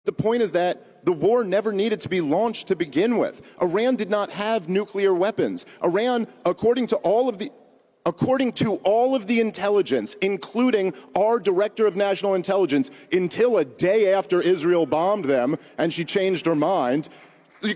The point is that the war never needed to be launched to begin with. Iran did not have nuclear weapons. Iran, according to all of the intelligence, including our Director of National Intelligence, until a day after Israel bombed them and she changed her mind,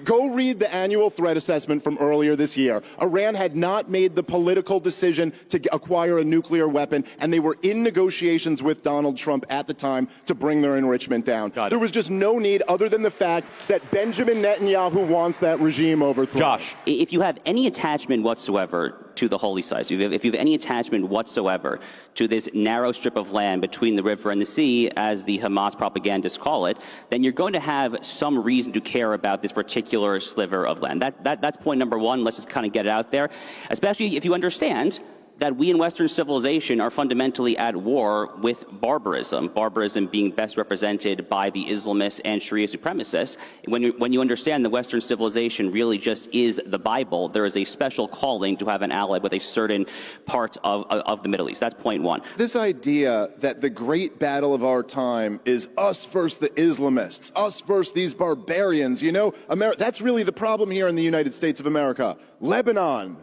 go read the annual threat assessment from earlier this year. Iran had not made the political decision to acquire a nuclear weapon, and they were in negotiations with Donald Trump at the time to bring their enrichment down. There was just no need other than the fact that Benjamin Netanyahu wants that regime overthrown. Josh, if you have any attachment whatsoever to the holy sites, if you have any attachment whatsoever to this narrow strip of land between the river and the sea, as the Hamas propagandists call it, then you're going to have some reason to care about this particular sliver of land. That's point number one. Let's just kind of get it out there, especially if you understand that we in Western civilization are fundamentally at war with barbarism, barbarism being best represented by the Islamists and Sharia supremacists. When you understand that Western civilization really just is the Bible, there is a special calling to have an ally with a certain part of the Middle East. That's point one. This idea that the great battle of our time is us versus the Islamists, us versus these barbarians, you know, that's really the problem here in the United States of America. Lebanon.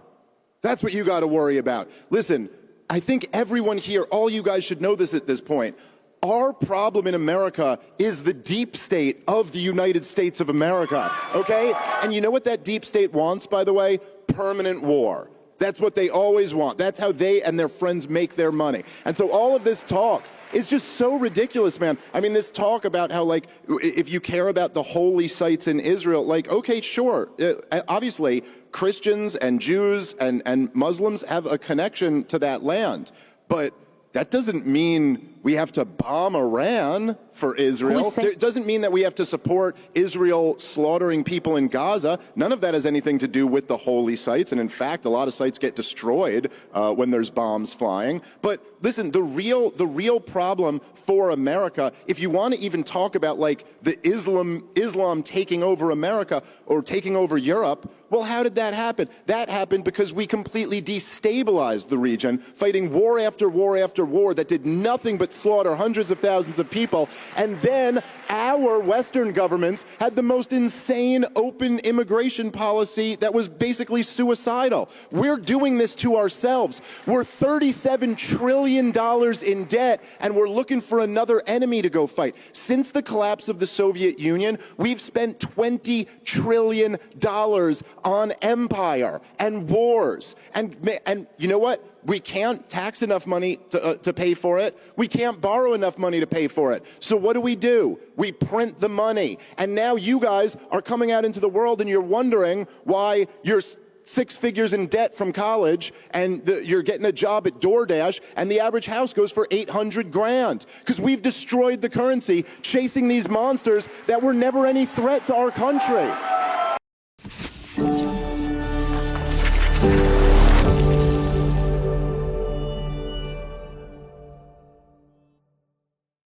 That's what you got to worry about. Listen, I think everyone here, all you guys should know this at this point. Our problem in America is the deep state of the United States of America, okay? And you know what that deep state wants, by the way? Permanent war. That's what they always want. That's how they and their friends make their money. And so all of this talk is just so ridiculous, man. I mean, this talk about how, like, if you care about the holy sites in Israel, like, okay, sure. Obviously, Christians and Jews and Muslims have a connection to that land. But that doesn't mean we have to bomb Iran for Israel. It doesn't mean that we have to support Israel slaughtering people in Gaza. None of that has anything to do with the holy sites. And in fact, a lot of sites get destroyed when there's bombs flying. But listen, the real problem for America, if you want to even talk about like the Islam taking over America or taking over Europe, well, how did that happen? That happened because we completely destabilized the region, fighting war after war after war that did nothing but slaughter hundreds of thousands of people. And then our Western governments had the most insane open immigration policy that was basically suicidal. We're doing this to ourselves. We're $37 trillion in debt, and we're looking for another enemy to go fight. Since the collapse of the Soviet Union, we've spent $20 trillion on empire and wars. And you know what? We can't tax enough money to pay for it. We can't borrow enough money to pay for it. So what do? We print the money. And now you guys are coming out into the world and you're wondering why you're 6 figures in debt from college and you're getting a job at DoorDash and the average house goes for $800,000 because we've destroyed the currency chasing these monsters that were never any threat to our country.